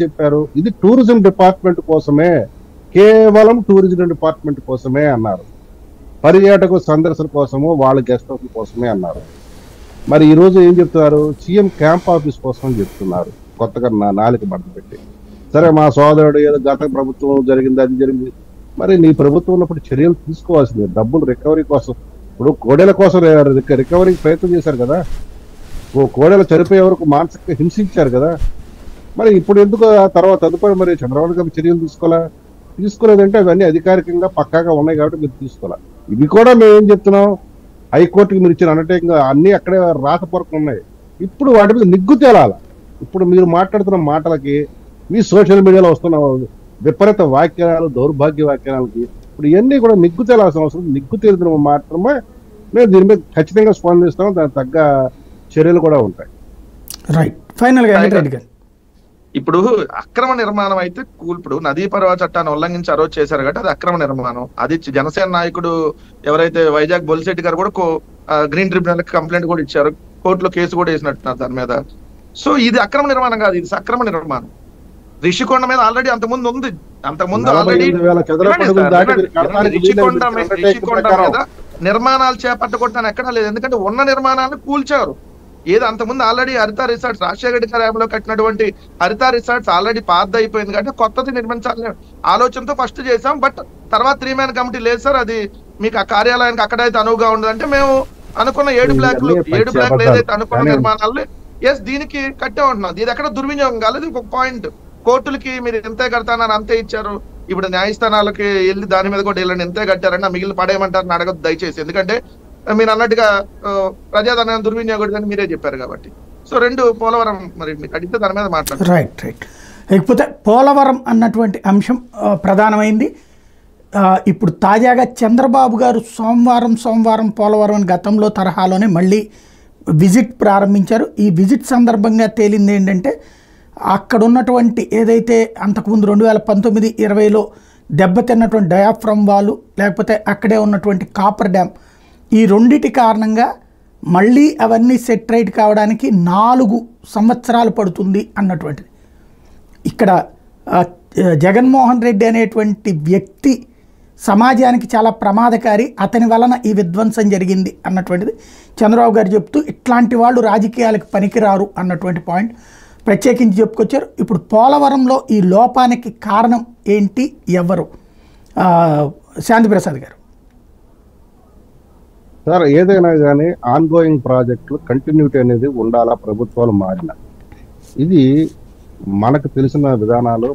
చెప్పారు? ఇది tourism department కోసమే, కేవలం టూరిజం డిపార్ట్మెంట్ కోసమే అన్నారు. పర్యాటక సందర్శన కోసము, వాళ్ళ గెస్ట్ హౌస్ కోసమే అన్నారు. మరి ఈ రోజు ఏం చెప్తున్నారు? సీఎం క్యాంప్ ఆఫీస్ కోసం చెప్తున్నారు, కొత్తగా నాలుక బట్ట పెట్టి. సరే, మా సోదరుడు ఏదో గత ప్రభుత్వం జరిగింది, అది జరిగింది. మరి నీ ప్రభుత్వం ఉన్నప్పుడు చర్యలు తీసుకోవాల్సింది, డబ్బులు రికవరీ కోసం. ఇప్పుడు కోడెల కోసం రికవరీకి ప్రయత్నం చేశారు కదా, కోడెల చనిపోయే వరకు మానసికంగా హింసించారు కదా. మరి ఇప్పుడు ఎందుకు ఆ తర్వాత తదుపరి మరి చంద్రబాబు గారు చర్యలు తీసుకోలేదంటే అవన్నీ అధికారికంగా పక్కాగా ఉన్నాయి కాబట్టి మీరు తీసుకోవాలి. ఇవి కూడా మేము ఏం చెప్తున్నాం, హైకోర్టుకి మీరు ఇచ్చిన అండర్టేకింగ్ అన్ని అక్కడే రాతపూర్వకం ఉన్నాయి. ఇప్పుడు వాటి మీద నిగ్గు తేలాల. ఇప్పుడు మీరు మాట్లాడుతున్న మాటలకి, మీ సోషల్ మీడియాలో వస్తున్న విపరీత వాక్యాలు, దౌర్భాగ్య వాక్యాలకి ఇప్పుడు ఇవన్నీ కూడా నిగ్గు తేలాల్సిన అవసరం. నిగ్గు తేలిన మాత్రమే మేము దీని మీద ఖచ్చితంగా స్పందిస్తాం, దానికి తగ్గ చర్యలు కూడా ఉంటాయి. రైట్. ఫైనల్ గా ఇప్పుడు అక్రమ నిర్మాణం అయితే ఇప్పుడు నదీ పరివాహ చట్టాన్ని ఉల్లంఘించి అరోజు చేశారు కాబట్టి అది అక్రమ నిర్మాణం. అది జనసేన నాయకుడు ఎవరైతే వైజాగ్ బొలిశెట్టి గారు కూడా గ్రీన్ ట్రిబ్యునల్ కి కంప్లైంట్ కూడా ఇచ్చారు, కోర్టులో కేసు కూడా వేసినట్టున్నారు దాని మీద. సో ఇది అక్రమ నిర్మాణం కాదు, ఇది సక్రమ నిర్మాణం. రిషికొండ మీద ఆల్రెడీ అంతకుముందు ఉంది, అంతకుముందు ఆల్రెడీ రిషికొండ మీద నిర్మాణాలు చేపట్టకూడదని ఎక్కడా లేదు. ఎందుకంటే ఉన్న నిర్మాణాలను కూల్చారు. ఏది అంతకుముందు ఆల్రెడీ హరిత రిసార్ట్స్, రాజశేఖర రెడ్డి గారి కట్టినటువంటి హరిత రిసార్ట్స్ ఆల్రెడీ పాత అయిపోయింది కాబట్టి కొత్తది నిర్మించాలని ఆలోచనతో ఫస్ట్ చేసాం. బట్ తర్వాత 3 మ్యాన్ కమిటీ లేదు సార్, అది మీకు ఆ కార్యాలయానికి అక్కడైతే అనువుగా ఉండదంటే మేము అనుకున్న 7 బ్లాక్లు ఏదైతే అనుకున్న నిర్మాణాలు దీనికి కట్టే ఉంటున్నాం. ఇది ఎక్కడ దుర్వినియోగం కాలేదు. ఒక పాయింట్, కోర్టులకి మీరు ఎంతే కడతానని అంతే ఇచ్చారు. ఇప్పుడు న్యాయస్థానాలకి వెళ్ళి దాని మీద కూడా వెళ్ళండి, ఎంతే కట్టారని మిగిలిన పడేయమంటారని అడగదు దయచేసి. ఎందుకంటే మీరు అన్నట్టుగా ప్రజాధనాన్ని దుర్వినియోగం మీరే చెప్పారు కాబట్టి. సో రెండు పోలవరం మరి మీకు అడిగితే దాని మీద మాట్లాడారు. రైట్. లేకపోతే పోలవరం అన్నటువంటి అంశం ప్రధానమైంది. ఇప్పుడు తాజాగా చంద్రబాబు గారు సోమవారం పోలవరం గతంలో తరహాలోనే మళ్ళీ విజిట్ ప్రారంభించారు. ఈ విజిట్ సందర్భంగా తేలింది ఏంటంటే అక్కడ ఉన్నటువంటి ఏదైతే అంతకుముందు 2019-20లో దెబ్బతిన్నటువంటి డయాఫ్రమ్ వాలు, లేకపోతే అక్కడే ఉన్నటువంటి కాపర్ డ్యామ్, ఈ రెండిటి కారణంగా మళ్ళీ అవన్నీ సెట్రైట్ కావడానికి 4 సంవత్సరాలు పడుతుంది అన్నటువంటిది. ఇక్కడ జగన్మోహన్ రెడ్డి అనేటువంటి వ్యక్తి సమాజానికి చాలా ప్రమాదకారి, అతని వలన ఈ విధ్వంసం జరిగింది అన్నటువంటిది చంద్రబాబు గారు చెప్తూ, ఇట్లాంటి వాళ్ళు రాజకీయాలకు పనికిరారు అన్నటువంటి పాయింట్ ప్రత్యేకించి చెప్పుకొచ్చారు. ఇప్పుడు పోలవరంలో ఈ లోపానికి కారణం ఏంటి, ఎవరు? శాంతిప్రసాద్ గారు. సార్, ఏదైనా కానీ ఆన్గోయింగ్ ప్రాజెక్టులు కంటిన్యూటీ అనేది ఉండాలా ప్రభుత్వాలు మారిన. ఇది మనకు తెలిసిన విధానాలు